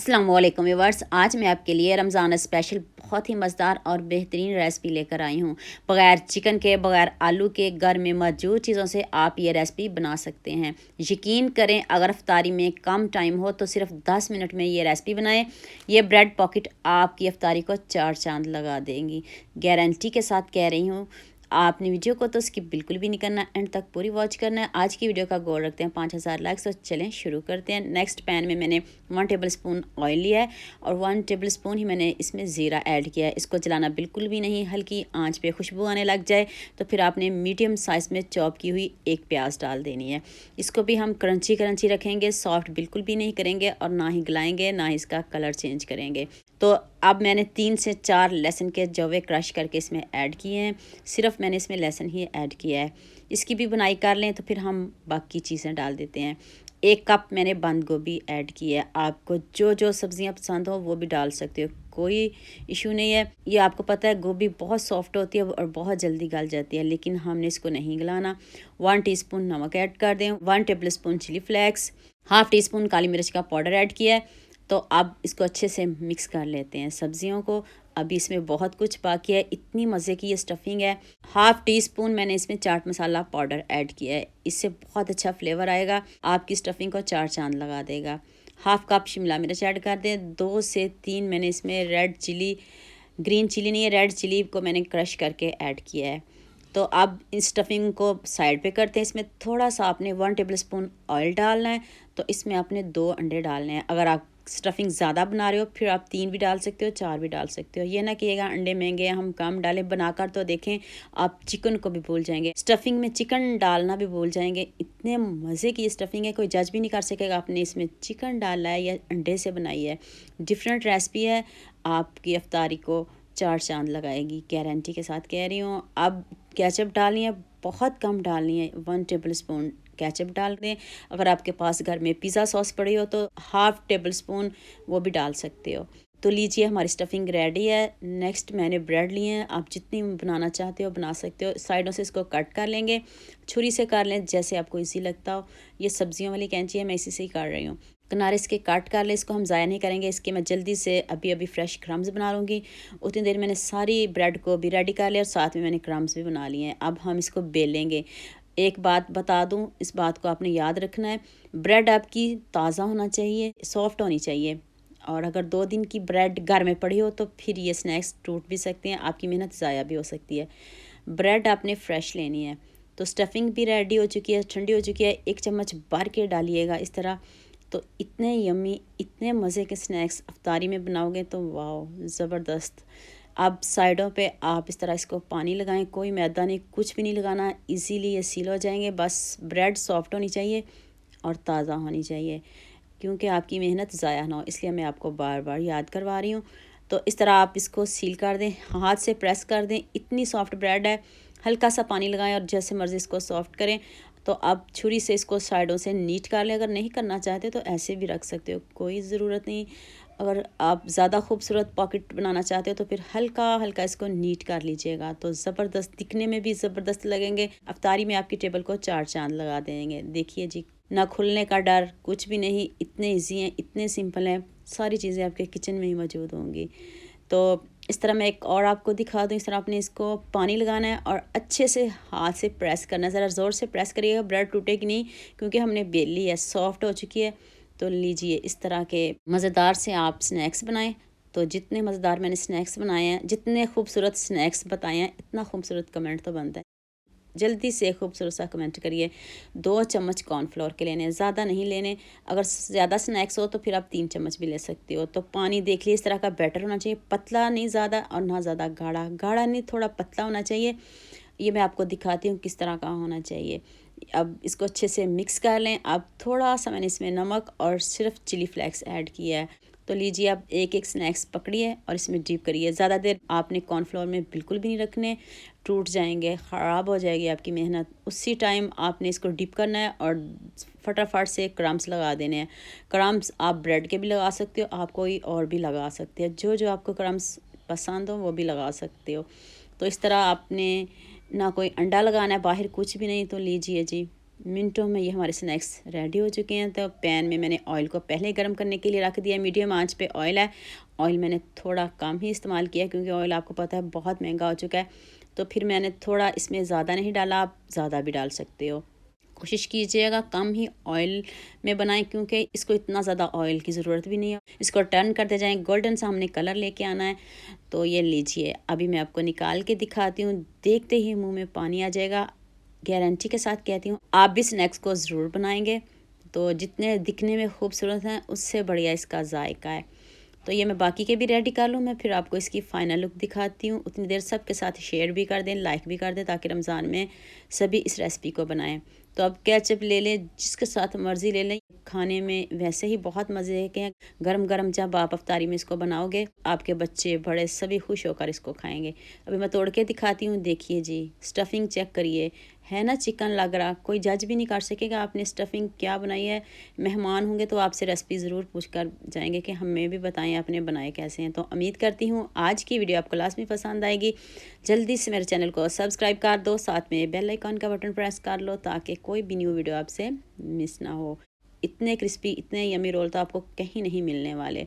अस्सलाम वालेकुम व्यूअर्स। आज मैं आपके लिए रमज़ान स्पेशल बहुत ही मज़ेदार और बेहतरीन रेसिपी लेकर आई हूँ। बग़ैर चिकन के, बग़ैर आलू के, घर में मौजूद चीज़ों से आप ये रेसिपी बना सकते हैं। यकीन करें, अगर इफ्तारी में कम टाइम हो तो सिर्फ 10 मिनट में ये रेसिपी बनाएं। ये ब्रेड पॉकेट आपकी इफ्तारी को चार चांद लगा देंगी, गारंटी के साथ कह रही हूँ। आपने वीडियो को तो स्किप बिल्कुल भी नहीं करना, एंड तक पूरी वॉच करना है। आज की वीडियो का गोल रखते हैं 5000 लाइक्स। तो चलें शुरू करते हैं। नेक्स्ट पैन में मैंने 1 टेबलस्पून ऑयल लिया है और 1 टेबलस्पून ही मैंने इसमें ज़ीरा ऐड किया है। इसको जलाना बिल्कुल भी नहीं, हल्की आंच पे खुशबू आने लग जाए तो फिर आपने मीडियम साइज़ में चॉप की हुई एक प्याज डाल देनी है। इसको भी हम क्रंची क्रंची रखेंगे, सॉफ्ट बिल्कुल भी नहीं करेंगे और ना ही गलाएंगे, ना ही इसका कलर चेंज करेंगे। तो अब मैंने 3 से 4 लहसुन के जवे क्रश करके इसमें ऐड किए हैं। सिर्फ मैंने इसमें लहसुन ही ऐड किया है। इसकी भी बुनाई कर लें तो फिर हम बाकी चीज़ें डाल देते हैं। 1 कप मैंने बंद गोभी ऐड की है। आपको जो जो सब्ज़ियाँ पसंद हो वो भी डाल सकते हो, कोई इशू नहीं है। ये आपको पता है गोभी बहुत सॉफ्ट होती है और बहुत जल्दी गल जाती है, लेकिन हमने इसको नहीं गलाना। 1 टीस्पून नमक ऐड कर दें, 1 tablespoon chilli flakes, half teaspoon काली मिर्च का पाउडर ऐड किया है। तो अब इसको अच्छे से मिक्स कर लेते हैं सब्जियों को। अभी इसमें बहुत कुछ बाकी है, इतनी मज़े की ये स्टफिंग है। हाफ़ टी स्पून मैंने इसमें चाट मसाला पाउडर ऐड किया है, इससे बहुत अच्छा फ्लेवर आएगा, आपकी स्टफिंग को चार चांद लगा देगा। हाफ़ कप शिमला मिर्च ऐड कर दें। 2 से 3 मैंने इसमें रेड चिली, ग्रीन चिली नहीं है, रेड चिली को मैंने क्रश करके ऐड किया है। तो अब इस स्टफिंग को साइड पे करते हैं। इसमें थोड़ा सा आपने 1 टेबलस्पून ऑयल डालना है, तो इसमें आपने 2 अंडे डालने हैं। अगर आप स्टफिंग ज़्यादा बना रहे हो फिर आप 3 भी डाल सकते हो, 4 भी डाल सकते हो। ये ना कहिएगा अंडे महंगे हैं हम कम डालें, बनाकर तो देखें, आप चिकन को भी भूल जाएंगे, स्टफिंग में चिकन डालना भी भूल जाएंगे। इतने मज़े की स्टफिंग है, कोई जज भी नहीं कर सकेगा आपने इसमें चिकन डाला है या अंडे से बनाई है। डिफरेंट रेसिपी है, आपकी इफ्तारी को चार चांद लगाएगी, गारंटी के साथ कह रही हूँ। अब केचप डालनी है, बहुत कम डालनी है, 1 टेबलस्पून केचप डाल दें। अगर आपके पास घर में पिज़्ज़ा सॉस पड़ी हो तो हाफ़ टेबलस्पून वो भी डाल सकते हो। तो लीजिए हमारी स्टफिंग रेडी है। नेक्स्ट मैंने ब्रेड लिए हैं, आप जितनी बनाना चाहते हो बना सकते हो। साइडों से इसको कट कर लेंगे, छुरी से कर लें जैसे आपको ईजी लगता हो। ये सब्जियों वाली कैंची है, मैं इसी से ही कर रही हूँ। किनारे इसके काट कर लें, इसको हम ज़ाया नहीं करेंगे। इसके मैं जल्दी से अभी फ्रेश क्रम्स बना लूँगी। उतनी देर मैंने सारी ब्रेड को भी रेडी कर लिया और साथ में मैंने क्रम्स भी बना लिए हैं। अब हम इसको बेलेंगे। एक बात बता दूं, इस बात को आपने याद रखना है, ब्रेड आपकी ताज़ा होना चाहिए, सॉफ्ट होनी चाहिए। और अगर 2 दिन की ब्रेड घर में पड़ी हो तो फिर ये स्नैक्स टूट भी सकते हैं, आपकी मेहनत ज़ाया भी हो सकती है। ब्रेड आपने फ्रेश लेनी है। तो स्टफिंग भी रेडी हो चुकी है, ठंडी हो चुकी है। 1 चम्मच भर के डालिएगा इस तरह। तो इतने यम्मी, इतने मज़े के स्नैक्स इफ्तारी में बनाओगे तो वाह ज़बरदस्त। अब साइडों पे आप इस तरह इसको पानी लगाएं, कोई मैदा नहीं, कुछ भी नहीं लगाना, इजीली ये सील हो जाएंगे। बस ब्रेड सॉफ्ट होनी चाहिए और ताज़ा होनी चाहिए, क्योंकि आपकी मेहनत ज़ाया ना हो, इसलिए मैं आपको बार बार याद करवा रही हूँ। तो इस तरह आप इसको सील कर दें, हाथ से प्रेस कर दें। इतनी सॉफ्ट ब्रेड है, हल्का सा पानी लगाएं और जैसे मर्ज़ी इसको सॉफ्ट करें। तो अब छुरी से इसको साइडों से नीट कर लें। अगर नहीं करना चाहते तो ऐसे भी रख सकते हो, कोई ज़रूरत नहीं। अगर आप ज़्यादा खूबसूरत पॉकेट बनाना चाहते हो तो फिर हल्का हल्का इसको नीट कर लीजिएगा, तो ज़बरदस्त दिखने में भी ज़बरदस्त लगेंगे। इफ्तारी में आपकी टेबल को चार चांद लगा देंगे। देखिए जी, ना खुलने का डर, कुछ भी नहीं, इतने ईजी हैं, इतने सिंपल हैं, सारी चीज़ें आपके किचन में ही मौजूद होंगी। तो इस तरह मैं एक और आपको दिखा दूँ। इस तरह आपने इसको पानी लगाना है और अच्छे से हाथ से प्रेस करना है, ज़रा ज़ोर से प्रेस करिएगा, ब्रेड टूटेगी नहीं, क्योंकि हमने बेल ली है, सॉफ्ट हो चुकी है। तो लीजिए इस तरह के मज़ेदार से आप स्नैक्स बनाएं। तो जितने मज़ेदार मैंने स्नैक्स बनाए हैं, जितने खूबसूरत स्नैक्स बताए हैं, इतना खूबसूरत कमेंट तो बनता है। जल्दी से खूबसूरत सा कमेंट करिए। 2 चम्मच कॉर्नफ्लोर के लेने, ज़्यादा नहीं लेने। अगर ज़्यादा स्नैक्स हो तो फिर आप 3 चम्मच भी ले सकते हो। तो पानी देख लीजिए, इस तरह का बैटर होना चाहिए, पतला नहीं ज़्यादा और ना ज़्यादा गाढ़ा, गाढ़ा नहीं, थोड़ा पतला होना चाहिए। ये मैं आपको दिखाती हूँ किस तरह का होना चाहिए। अब इसको अच्छे से मिक्स कर लें। अब थोड़ा सा मैंने इसमें नमक और सिर्फ चिली फ्लेक्स ऐड किया है। तो लीजिए आप एक एक स्नैक्स पकड़िए और इसमें डिप करिए। ज़्यादा देर आपने कॉर्नफ्लोर में बिल्कुल भी नहीं रखने, टूट जाएंगे, ख़राब हो जाएगी आपकी मेहनत। उसी टाइम आपने इसको डिप करना है और फटाफट से क्रम्स लगा देने हैं। क्रम्स आप ब्रेड के भी लगा सकते हो, आप कोई और भी लगा सकते हो, जो जो आपको क्रम्स पसंद हो वो भी लगा सकते हो। तो इस तरह आपने ना कोई अंडा लगाना है बाहर, कुछ भी नहीं। तो लीजिए जी, मिनटों में ये हमारे स्नैक्स रेडी हो चुके हैं। तो पैन में मैंने ऑयल को पहले गर्म करने के लिए रख दिया, मीडियम आंच पे ऑयल है। ऑयल मैंने थोड़ा कम ही इस्तेमाल किया क्योंकि ऑयल आपको पता है बहुत महंगा हो चुका है। तो फिर मैंने थोड़ा इसमें ज़्यादा नहीं डाला, आप ज़्यादा भी डाल सकते हो। कोशिश कीजिएगा कम ही ऑयल में बनाएं क्योंकि इसको इतना ज़्यादा ऑयल की ज़रूरत भी नहीं है। इसको टर्न करते जाएं, गोल्डन सा हमने कलर लेके आना है। तो ये लीजिए, अभी मैं आपको निकाल के दिखाती हूँ। देखते ही मुंह में पानी आ जाएगा। गारंटी के साथ कहती हूँ, आप भी स्नैक्स को ज़रूर बनाएंगे। तो जितने दिखने में खूबसूरत हैं उससे बढ़िया इसका जायका है। तो ये मैं बाकी के भी रेडी कर लूँ, मैं फिर आपको इसकी फ़ाइनल लुक दिखाती हूँ। उतनी देर सबके साथ शेयर भी कर दें, लाइक भी कर दें, ताकि रमज़ान में सभी इस रेसिपी को बनाएं। तो अब केचप ले लें, जिसके साथ मर्ज़ी ले लें। खाने में वैसे ही बहुत मज़े के हैं। गरम गरम जब आप अफ्तारी में इसको बनाओगे, आपके बच्चे बड़े सभी खुश होकर इसको खाएंगे। अभी मैं तोड़ के दिखाती हूँ। देखिए जी, स्टफिंग चेक करिए, है ना चिकन लग रहा। कोई जज भी नहीं कर सकेगा आपने स्टफिंग क्या बनाई है। मेहमान होंगे तो आपसे रेसिपी ज़रूर पूछ कर जाएंगे कि हमें भी बताएं आपने बनाए कैसे हैं। तो उम्मीद करती हूँ आज की वीडियो आपको लाजमी पसंद आएगी। जल्दी से मेरे चैनल को सब्सक्राइब कर दो, साथ में बेल आइकन का बटन प्रेस कर लो ताकि कोई भी न्यू वीडियो आपसे मिस ना हो। इतने क्रिस्पी, इतने यमी रोल तो आपको कहीं नहीं मिलने वाले।